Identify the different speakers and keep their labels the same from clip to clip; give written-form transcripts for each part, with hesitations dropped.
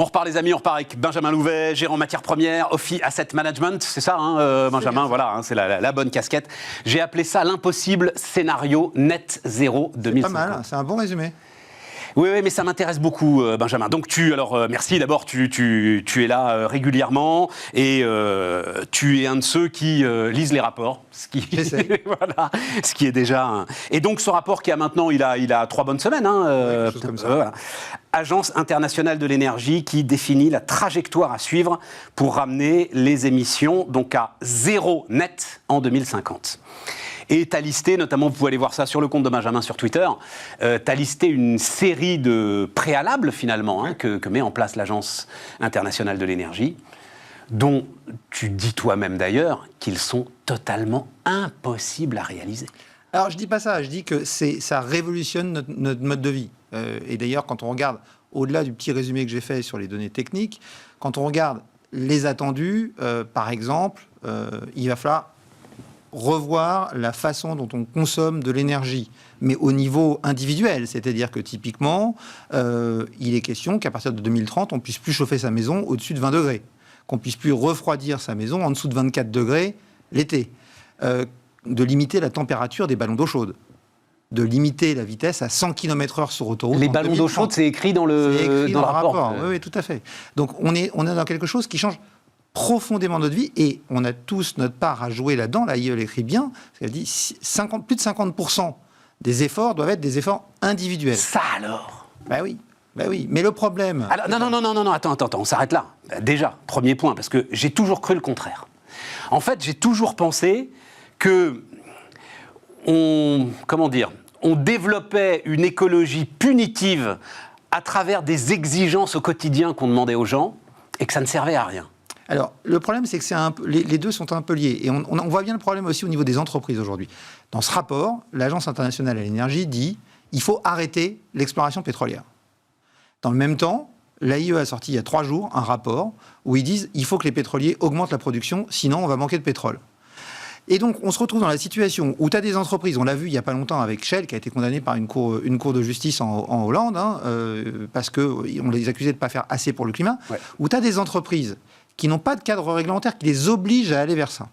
Speaker 1: On repart les amis, on repart avec Benjamin Louvet, gérant matières premières, Ophi Asset Management, c'est ça hein, Benjamin, voilà, hein, c'est la bonne casquette. J'ai appelé ça l'impossible scénario net zéro 2050.
Speaker 2: Pas mal, c'est un bon résumé.
Speaker 1: Oui, mais ça m'intéresse beaucoup, Benjamin. Donc merci d'abord, tu es là régulièrement et tu es un de ceux qui lisent les rapports, voilà, ce qui est déjà. Et donc ce rapport qui a maintenant, il a 3 bonnes semaines, hein,
Speaker 2: chose comme ça.
Speaker 1: Voilà. Agence internationale de l'énergie qui définit la trajectoire à suivre pour ramener les émissions donc à zéro net en 2050. Et tu as listé, notamment, vous pouvez aller voir ça sur le compte de Benjamin sur Twitter, tu as listé une série de préalables, finalement, hein, que met en place l'Agence internationale de l'énergie, dont tu dis toi-même d'ailleurs qu'ils sont totalement impossibles à réaliser.
Speaker 2: Alors, je dis pas ça, je dis que ça révolutionne notre mode de vie. Et d'ailleurs, quand on regarde, au-delà du petit résumé que j'ai fait sur les données techniques, quand on regarde les attendus, par exemple, il va falloir revoir la façon dont on consomme de l'énergie, mais au niveau individuel. C'est-à-dire que typiquement, il est question qu'à partir de 2030, on ne puisse plus chauffer sa maison au-dessus de 20 degrés, qu'on ne puisse plus refroidir sa maison en dessous de 24 degrés l'été, de limiter la température des ballons d'eau chaude, de limiter la vitesse à 100 km/h sur autoroute.
Speaker 1: Les ballons d'eau chaude, c'est écrit dans le rapport.
Speaker 2: Oui, tout à fait. Donc on est dans quelque chose qui change profondément notre vie, et on a tous notre part à jouer là-dedans. Là, il l'écrit bien, elle dit plus de 50% des efforts doivent être des efforts individuels.
Speaker 1: Ça alors ?
Speaker 2: Ben oui, mais le problème...
Speaker 1: Alors, non, attends, on s'arrête là. Déjà, premier point, parce que j'ai toujours cru le contraire. En fait, j'ai toujours pensé que on développait une écologie punitive à travers des exigences au quotidien qu'on demandait aux gens, et que ça ne servait à rien.
Speaker 2: Alors, le problème, c'est que les deux sont un peu liés. Et on voit bien le problème aussi au niveau des entreprises aujourd'hui. Dans ce rapport, l'Agence internationale de l'énergie dit qu'il faut arrêter l'exploration pétrolière. Dans le même temps, l'AIE a sorti il y a 3 jours un rapport où ils disent qu'il faut que les pétroliers augmentent la production, sinon on va manquer de pétrole. Et donc, on se retrouve dans la situation où tu as des entreprises, on l'a vu il n'y a pas longtemps avec Shell, qui a été condamné par une cour de justice en Hollande, hein, parce qu'on les accusait de ne pas faire assez pour le climat, où tu as des entreprises qui n'ont pas de cadre réglementaire qui les oblige à aller vers ça,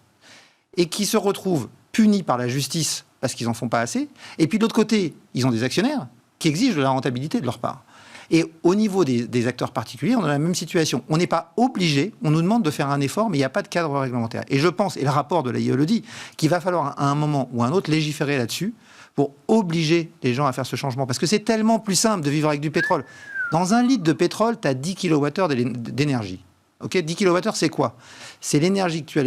Speaker 2: et qui se retrouvent punis par la justice parce qu'ils n'en font pas assez, et puis de l'autre côté, ils ont des actionnaires qui exigent de la rentabilité de leur part. Et au niveau des acteurs particuliers, on a la même situation. On n'est pas obligé, on nous demande de faire un effort, mais il n'y a pas de cadre réglementaire. Et je pense, et le rapport de l'AIE le dit, qu'il va falloir à un moment ou à un autre légiférer là-dessus pour obliger les gens à faire ce changement. Parce que c'est tellement plus simple de vivre avec du pétrole. Dans un litre de pétrole, tu as 10 kWh d'énergie. Okay, 10 kWh, c'est quoi ? C'est l'énergie que tu as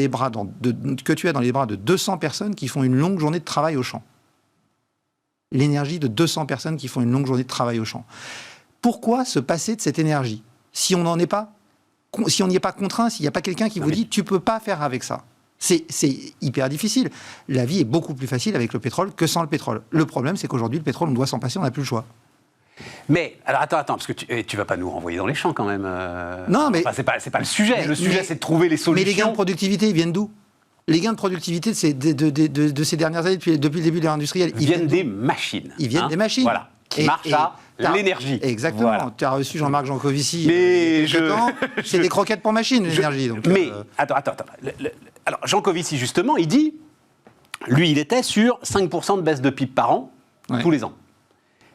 Speaker 2: dans les bras de 200 personnes qui font une longue journée de travail au champ. L'énergie de 200 personnes qui font une longue journée de travail au champ. Pourquoi se passer de cette énergie si on n'y est pas contraint, s'il n'y a pas quelqu'un qui vous dit « tu ne peux pas faire avec ça ». C'est hyper difficile. La vie est beaucoup plus facile avec le pétrole que sans le pétrole. Le problème, c'est qu'aujourd'hui, le pétrole, on doit s'en passer, on n'a plus le choix.
Speaker 1: Mais, alors attends, parce que tu vas pas nous renvoyer dans les champs quand même.
Speaker 2: Non, mais...
Speaker 1: Enfin, c'est pas le sujet. Le sujet, c'est de trouver les solutions.
Speaker 2: Mais les gains de productivité, ils viennent d'où ? Les gains de productivité de ces dernières années, depuis le début de l'ère industrielle,
Speaker 1: ils viennent des machines.
Speaker 2: Ils viennent des machines.
Speaker 1: Voilà. Qui marchent à l'énergie.
Speaker 2: Exactement. Voilà. Tu as reçu Jean-Marc Jancovici.
Speaker 1: Mais
Speaker 2: c'est des croquettes pour machines, l'énergie. Donc,
Speaker 1: mais, attends. Alors, Jancovici, justement, il dit, lui, il était sur 5% de baisse de PIB par an, tous les ans.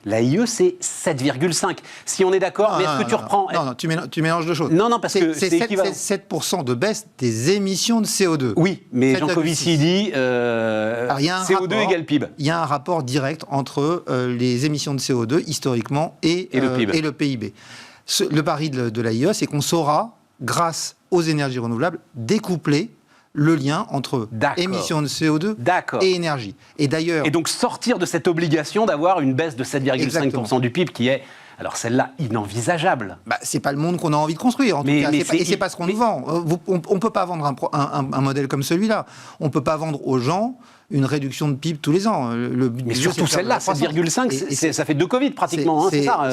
Speaker 1: L'AIE, c'est 7,5. Si on est d'accord, mais est-ce que tu reprends...
Speaker 2: Non, tu mélanges deux choses.
Speaker 1: Non, parce que
Speaker 2: c'est équivalent. C'est 7% de baisse des émissions de CO2.
Speaker 1: Oui, mais Jancovici dit CO2 égale PIB.
Speaker 2: Il y a un rapport direct entre les émissions de CO2, historiquement, et le PIB. Le pari de l'AIE, c'est qu'on saura, grâce aux énergies renouvelables, découpler le lien entre émissions de CO2 et énergie. Et donc sortir de cette obligation d'avoir une baisse de 7,5% du PIB qui est, alors celle-là, inenvisageable. C'est pas le monde qu'on a envie de construire, en tout cas. Et c'est pas ce qu'on nous vend. On peut pas vendre un modèle comme celui-là. On peut pas vendre aux gens une réduction de PIB tous les ans.
Speaker 1: Mais surtout celle-là, 7,5, ça fait 2 Covid pratiquement, c'est ça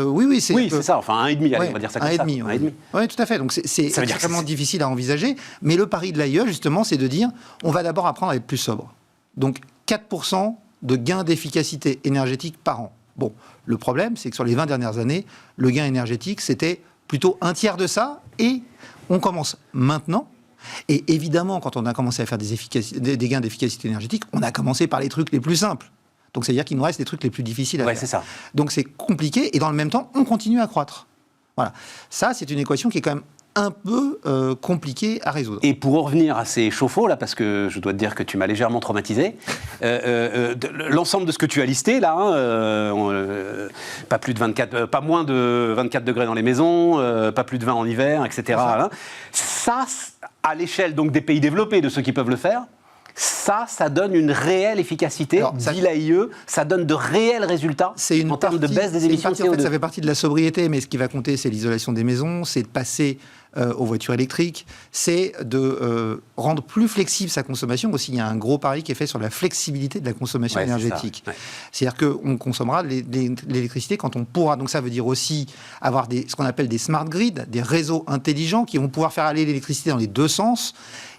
Speaker 2: Oui,
Speaker 1: c'est ça, enfin 1,5, allez, on va dire ça comme ça.
Speaker 2: 1,5. Oui, tout à fait. Donc c'est extrêmement difficile à envisager. Mais le pari de l'AIE, justement, c'est de dire on va d'abord apprendre à être plus sobre. Donc 4% de gain d'efficacité énergétique par an. Bon, le problème, c'est que sur les 20 dernières années, le gain énergétique, c'était plutôt un tiers de ça, et on commence maintenant. Et évidemment, quand on a commencé à faire des gains d'efficacité énergétique, on a commencé par les trucs les plus simples. Donc, c'est-à-dire qu'il nous reste les trucs les plus difficiles à faire.
Speaker 1: C'est ça.
Speaker 2: Donc, c'est compliqué, et dans le même temps, on continue à croître. Voilà. Ça, c'est une équation qui est quand même un peu compliqué à résoudre.
Speaker 1: Et pour revenir à ces chauffe-eau, là, parce que je dois te dire que tu m'as légèrement traumatisé, l'ensemble de ce que tu as listé, là, pas moins de 24 degrés dans les maisons, pas plus de 20 en hiver, etc. Ça, à l'échelle donc des pays développés, de ceux qui peuvent le faire, ça donne une réelle efficacité, dit l'AIE, ça donne de réels résultats en termes de baisse des émissions de CO2.
Speaker 2: En fait, ça fait partie de la sobriété, mais ce qui va compter, c'est l'isolation des maisons, c'est de passer aux voitures électriques, c'est de rendre plus flexible sa consommation. Aussi, il y a un gros pari qui est fait sur la flexibilité de la consommation énergétique. C'est-à-dire qu'on consommera l'électricité quand on pourra. Donc ça veut dire aussi avoir ce qu'on appelle des smart grids, des réseaux intelligents qui vont pouvoir faire aller l'électricité dans les deux sens.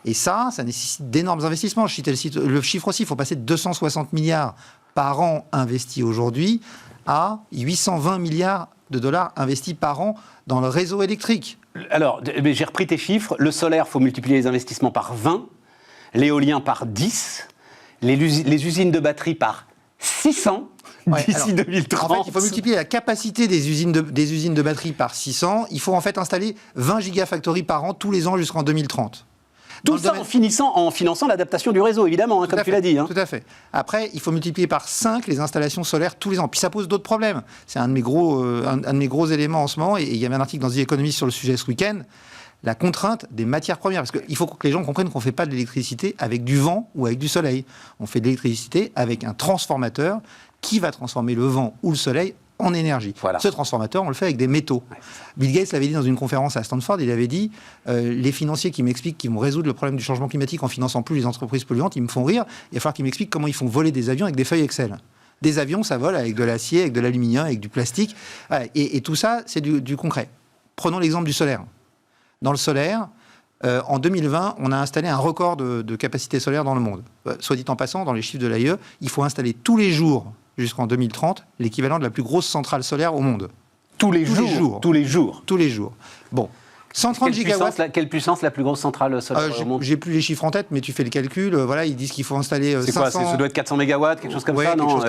Speaker 2: Et ça nécessite d'énormes investissements. Je citais le chiffre aussi, il faut passer de 260 milliards par an investis aujourd'hui à 820 milliards de dollars investis par an dans le réseau électrique.
Speaker 1: Alors, j'ai repris tes chiffres. Le solaire, il faut multiplier les investissements par 20, l'éolien par 10, les usines de batterie par 600 d'ici 2030.
Speaker 2: En fait, il faut multiplier la capacité des usines de batterie par 600. Il faut en fait installer 20 gigafactories par an tous les ans jusqu'en 2030.
Speaker 1: Tout ça en finançant l'adaptation du réseau, évidemment, comme tu l'as dit.
Speaker 2: Tout à fait. Après, il faut multiplier par 5 les installations solaires tous les ans. Puis ça pose d'autres problèmes. C'est un de mes gros éléments en ce moment. Et il y avait un article dans The Economist sur le sujet ce week-end. La contrainte des matières premières. Parce qu'il faut que les gens comprennent qu'on ne fait pas de l'électricité avec du vent ou avec du soleil. On fait de l'électricité avec un transformateur qui va transformer le vent ou le soleil en énergie. Voilà. Ce transformateur, on le fait avec des métaux. Bill Gates l'avait dit dans une conférence à Stanford, il avait dit les financiers qui m'expliquent qu'ils vont résoudre le problème du changement climatique en finançant plus les entreprises polluantes, ils me font rire. Il va falloir qu'ils m'expliquent comment ils font voler des avions avec des feuilles Excel. Des avions, ça vole avec de l'acier, avec de l'aluminium, avec du plastique. Et tout ça, c'est du concret. Prenons l'exemple du solaire. Dans le solaire, en 2020, on a installé un record de capacité solaire dans le monde. Soit dit en passant, dans les chiffres de l'AIE, il faut installer tous les jours jusqu'en 2030, l'équivalent de la plus grosse centrale solaire au monde.
Speaker 1: Tous les jours. Bon, 130 gigawatts. Quelle puissance la plus grosse centrale solaire au monde ?
Speaker 2: J'ai plus les chiffres en tête, mais tu fais le calcul. Voilà, ils disent qu'il faut installer 500...
Speaker 1: C'est quoi ? Ça doit être 400 mégawatts, quelque chose comme ça, non ?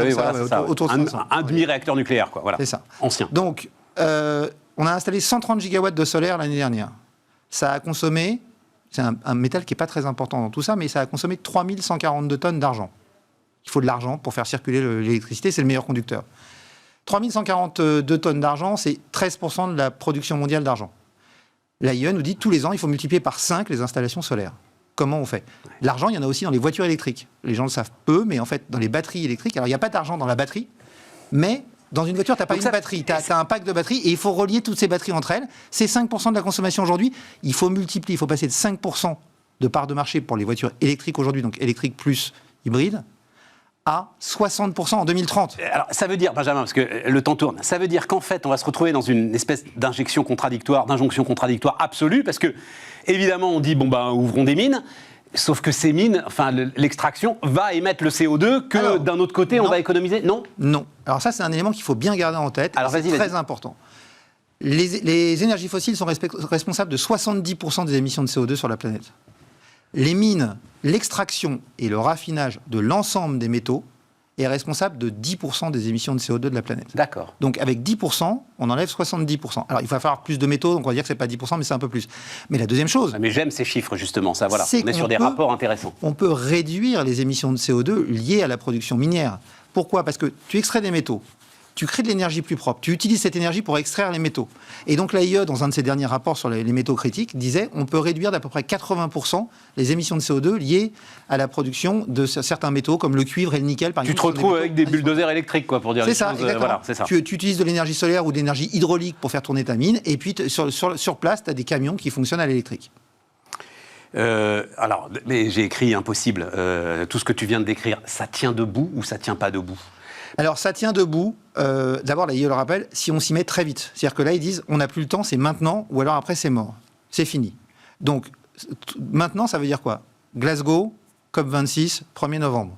Speaker 2: Autour de 500.
Speaker 1: Un demi-réacteur nucléaire, quoi. Voilà.
Speaker 2: C'est ça.
Speaker 1: Ancien.
Speaker 2: Donc, on a installé 130 gigawatts de solaire l'année dernière. Ça a consommé, c'est un métal qui n'est pas très important dans tout ça, mais ça a consommé 3142 tonnes d'argent. Il faut de l'argent pour faire circuler l'électricité, c'est le meilleur conducteur. 3142 tonnes d'argent, c'est 13% de la production mondiale d'argent. L'AIE nous dit tous les ans, il faut multiplier par 5 les installations solaires. Comment on fait ? L'argent, il y en a aussi dans les voitures électriques. Les gens le savent peu, mais en fait, dans les batteries électriques, alors il n'y a pas d'argent dans la batterie, mais dans une voiture, tu n'as pas une batterie, tu as un pack de batteries et il faut relier toutes ces batteries entre elles. C'est 5% de la consommation aujourd'hui. Il faut multiplier, il faut passer de 5% de part de marché pour les voitures électriques aujourd'hui, donc électriques plus hybrides, à 60% en 2030.
Speaker 1: Alors, ça veut dire, Benjamin, parce que le temps tourne, ça veut dire qu'en fait, on va se retrouver dans une espèce d'injonction contradictoire absolue, parce que, évidemment, on dit, ouvrons des mines, sauf que ces mines, l'extraction va émettre le CO2 que, d'un autre côté, on va économiser. Non ?
Speaker 2: Non. Alors ça, c'est un élément qu'il faut bien garder en tête. Alors, c'est très important. Les énergies fossiles sont responsables de 70% des émissions de CO2 sur la planète. Les mines, l'extraction et le raffinage de l'ensemble des métaux est responsable de 10% des émissions de CO2 de la planète.
Speaker 1: D'accord.
Speaker 2: Donc avec 10%, on enlève 70%. Alors il va falloir plus de métaux, donc on va dire que c'est pas 10%, mais c'est un peu plus. Mais la deuxième chose...
Speaker 1: Mais j'aime ces chiffres justement, ça voilà. On est sur des rapports intéressants.
Speaker 2: On peut réduire les émissions de CO2 liées à la production minière. Pourquoi ? Parce que tu extrais des métaux. Tu crées de l'énergie plus propre. Tu utilises cette énergie pour extraire les métaux. Et donc l'AIE, dans un de ses derniers rapports sur les métaux critiques, disait on peut réduire d'à peu près 80% les émissions de CO2 liées à la production de certains métaux comme le cuivre et le nickel. Par exemple,
Speaker 1: tu te retrouves avec des bulldozers électriques, quoi, pour dire les choses.
Speaker 2: Voilà, c'est ça. Tu utilises de l'énergie solaire ou de l'énergie hydraulique pour faire tourner ta mine. Et puis sur place, tu as des camions qui fonctionnent à l'électrique.
Speaker 1: Mais j'ai écrit impossible. Tout ce que tu viens de décrire, ça tient debout ou ça tient pas debout ?
Speaker 2: Alors, ça tient debout. D'abord, l'AIE le rappelle, si on s'y met très vite. C'est-à-dire que là, ils disent, on n'a plus le temps, c'est maintenant, ou alors après, c'est mort. C'est fini. Donc, maintenant, ça veut dire quoi ? Glasgow, COP26, 1er novembre.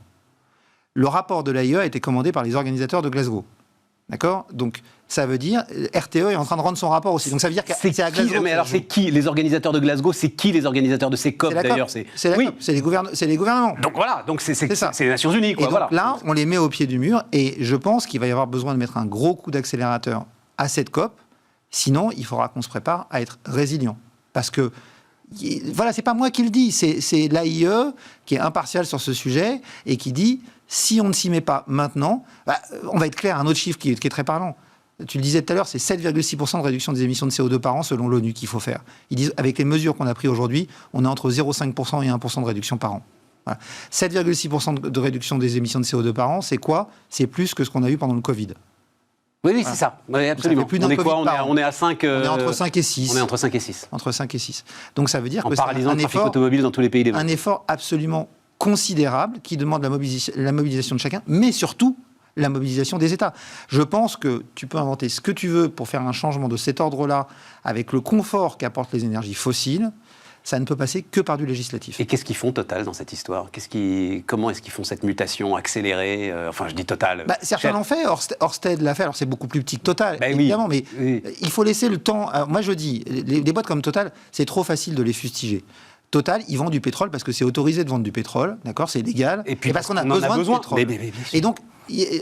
Speaker 2: Le rapport de l'AIE a été commandé par les organisateurs de Glasgow. D'accord ? Donc, ça veut dire, RTE est en train de rendre son rapport aussi. Donc, ça veut dire que c'est à Glasgow.
Speaker 1: Mais alors, c'est qui les organisateurs de Glasgow? C'est qui les organisateurs de ces COP, d'ailleurs?
Speaker 2: C'est la COP, c'est les gouvernements.
Speaker 1: Donc voilà, c'est les Nations Unies, quoi.
Speaker 2: Et donc là, on les met au pied du mur, et je pense qu'il va y avoir besoin de mettre un gros coup d'accélérateur à cette COP. Sinon, il faudra qu'on se prépare à être résilient. Parce que, voilà, c'est pas moi qui le dis, c'est l'AIE qui est impartial sur ce sujet et qui dit, si on ne s'y met pas maintenant, on va être clair, un autre chiffre qui est très parlant. Tu le disais tout à l'heure, c'est 7,6% de réduction des émissions de CO2 par an selon l'ONU qu'il faut faire. Ils disent, avec les mesures qu'on a prises aujourd'hui, on est entre 0,5% et 1% de réduction par an. Voilà. 7,6% de réduction des émissions de CO2 par an, c'est quoi? C'est plus que ce qu'on a eu pendant le Covid.
Speaker 1: Oui, voilà. C'est ça. Oui, absolument.
Speaker 2: Ça plus on est quoi?
Speaker 1: On est à 5...
Speaker 2: On est entre 5 et 6.
Speaker 1: On est entre 5 et 6.
Speaker 2: Entre 5 et 6. Donc ça veut dire
Speaker 1: que c'est un effort, automobile dans tous les pays des
Speaker 2: un effort absolument considérable qui demande la mobilisation de chacun, mais surtout la mobilisation des États. Je pense que tu peux inventer ce que tu veux pour faire un changement de cet ordre-là avec le confort qu'apportent les énergies fossiles. Ça ne peut passer que par du législatif.
Speaker 1: Et qu'est-ce qu'ils font Total dans cette histoire? Comment est-ce qu'ils font cette mutation accélérée? Enfin, je dis Total.
Speaker 2: Certains l'ont fait, Ørsted l'a fait, alors c'est beaucoup plus petit que Total, évidemment, mais il faut laisser le temps. Alors, moi je dis, les boîtes comme Total, c'est trop facile de les fustiger. Total, ils vendent du pétrole parce que c'est autorisé de vendre du pétrole, d'accord, c'est légal, et puis parce qu'on a besoin de pétrole. Et donc,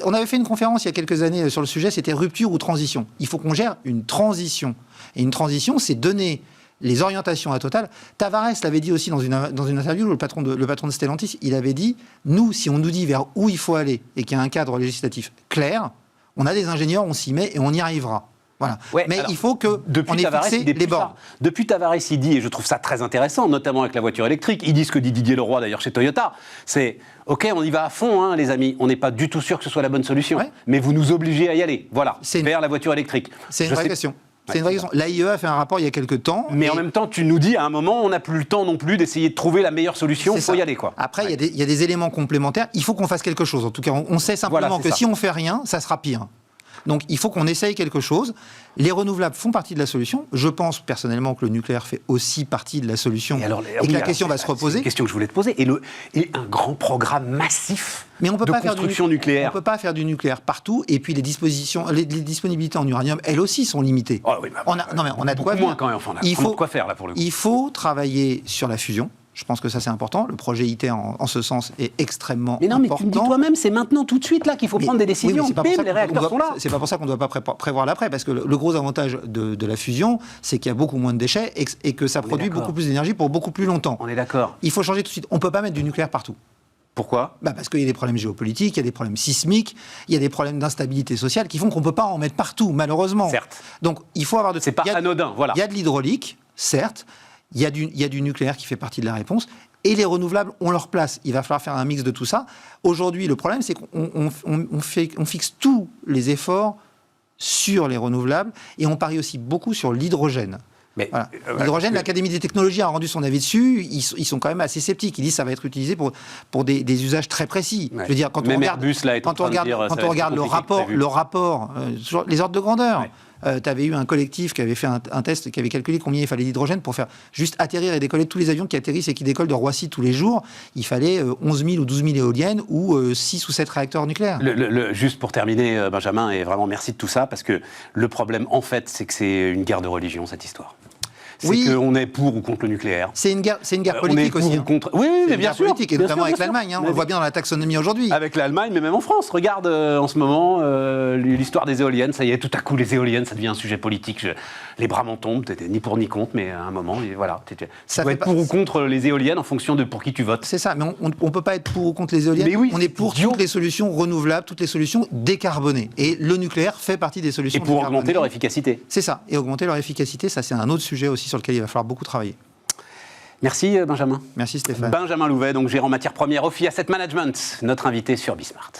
Speaker 2: on avait fait une conférence il y a quelques années sur le sujet, c'était rupture ou transition. Il faut qu'on gère une transition. Et une transition, c'est donner les orientations à Total. Tavares l'avait dit aussi dans une interview, le patron de Stellantis, il avait dit, nous, si on nous dit vers où il faut aller et qu'il y a un cadre législatif clair, on a des ingénieurs, on s'y met et on y arrivera. Voilà. Ouais, mais alors, il faut qu'on ait fixé les bornes.
Speaker 1: Depuis Tavares, il dit, et je trouve ça très intéressant, notamment avec la voiture électrique, il dit ce que dit Didier Leroy d'ailleurs chez Toyota, c'est « Ok, on y va à fond, hein, les amis, on n'est pas du tout sûr que ce soit la bonne solution, mais vous nous obligez à y aller, voilà, vers la voiture électrique. »
Speaker 2: C'est une vraie question. C'est une vraie question. L'AIE a fait un rapport il y a quelques temps.
Speaker 1: Mais en même temps, tu nous dis, à un moment, on n'a plus le temps non plus d'essayer de trouver la meilleure solution, il faut y aller, quoi.
Speaker 2: Après, il y a des éléments complémentaires, il faut qu'on fasse quelque chose. En tout cas, on sait simplement que si on fait rien, ça sera pire. Donc, il faut qu'on essaye quelque chose. Les renouvelables font partie de la solution. Je pense personnellement que le nucléaire fait aussi partie de la solution et que la question va se reposer.
Speaker 1: C'est une question que je voulais te poser. Et un grand programme massif de construction nucléaire.
Speaker 2: On ne peut pas faire du nucléaire partout. Et puis, les disponibilités en uranium, elles aussi, sont limitées.
Speaker 1: Oh, oui,
Speaker 2: on a de quoi
Speaker 1: faire. Quand même. Enfin, on a de quoi faire, là, pour le coup.
Speaker 2: Il faut travailler sur la fusion. Je pense que ça, c'est important. Le projet ITER, en ce sens, est extrêmement important.
Speaker 1: Mais tu me dis toi-même, c'est maintenant, tout de suite, là, qu'il faut prendre des décisions.
Speaker 2: Les réacteurs sont là. C'est pas pour ça qu'on ne doit pas prévoir l'après, parce que le gros avantage de la fusion, c'est qu'il y a beaucoup moins de déchets et que ça produit beaucoup plus d'énergie pour beaucoup plus longtemps.
Speaker 1: On est d'accord.
Speaker 2: Il faut changer tout de suite. On ne peut pas mettre du nucléaire partout.
Speaker 1: Pourquoi ?
Speaker 2: Parce qu'il y a des problèmes géopolitiques, il y a des problèmes sismiques, il y a des problèmes d'instabilité sociale qui font qu'on ne peut pas en mettre partout, malheureusement.
Speaker 1: Certes.
Speaker 2: Donc, il faut avoir de...
Speaker 1: C'est pas anodin, voilà.
Speaker 2: Il y a de l'hydraulique, certes. Il y a du nucléaire qui fait partie de la réponse. Et les renouvelables ont leur place. Il va falloir faire un mix de tout ça. Aujourd'hui, le problème, c'est qu'on fixe tous les efforts sur les renouvelables et on parie aussi beaucoup sur l'hydrogène. Voilà. L'hydrogène, l'Académie des technologies a rendu son avis dessus. Ils sont quand même assez sceptiques. Ils disent que ça va être utilisé pour des usages très précis.
Speaker 1: Ouais.
Speaker 2: Je veux dire, quand on regarde le rapport, les ordres de grandeur. Tu avais eu un collectif qui avait fait un test, qui avait calculé combien il fallait d'hydrogène pour faire juste atterrir et décoller tous les avions qui atterrissent et qui décollent de Roissy tous les jours. Il fallait 11 000 ou 12 000 éoliennes ou 6 ou 7 réacteurs nucléaires.
Speaker 1: Juste pour terminer, Benjamin, et vraiment merci de tout ça, parce que le problème, en fait, c'est que c'est une guerre de religion, cette histoire. C'est qu'on est pour ou contre le nucléaire.
Speaker 2: C'est une guerre politique aussi.
Speaker 1: Oui, mais bien sûr.
Speaker 2: Politique, et notamment avec l'Allemagne. On le voit bien dans la taxonomie aujourd'hui.
Speaker 1: Avec l'Allemagne, mais même en France. Regarde en ce moment l'histoire des éoliennes. Ça y est, tout à coup, les éoliennes, ça devient un sujet politique. Les bras m'en tombent. T'étais ni pour ni contre, mais à un moment, voilà. Tu dois être pour ou contre les éoliennes en fonction de pour qui tu votes.
Speaker 2: C'est ça, mais on ne peut pas être pour ou contre les éoliennes. On est pour toutes les solutions renouvelables, toutes les solutions décarbonées. Et le nucléaire fait partie des solutions
Speaker 1: décarbonées. Et pour augmenter leur efficacité.
Speaker 2: C'est ça. Et augmenter leur efficacité, ça c'est un autre sujet aussi sur lequel il va falloir beaucoup travailler.
Speaker 1: Merci Benjamin.
Speaker 2: Merci Stéphane.
Speaker 1: Benjamin Louvet, donc gérant matières premières Ophi Asset Management, notre invité sur Bismart.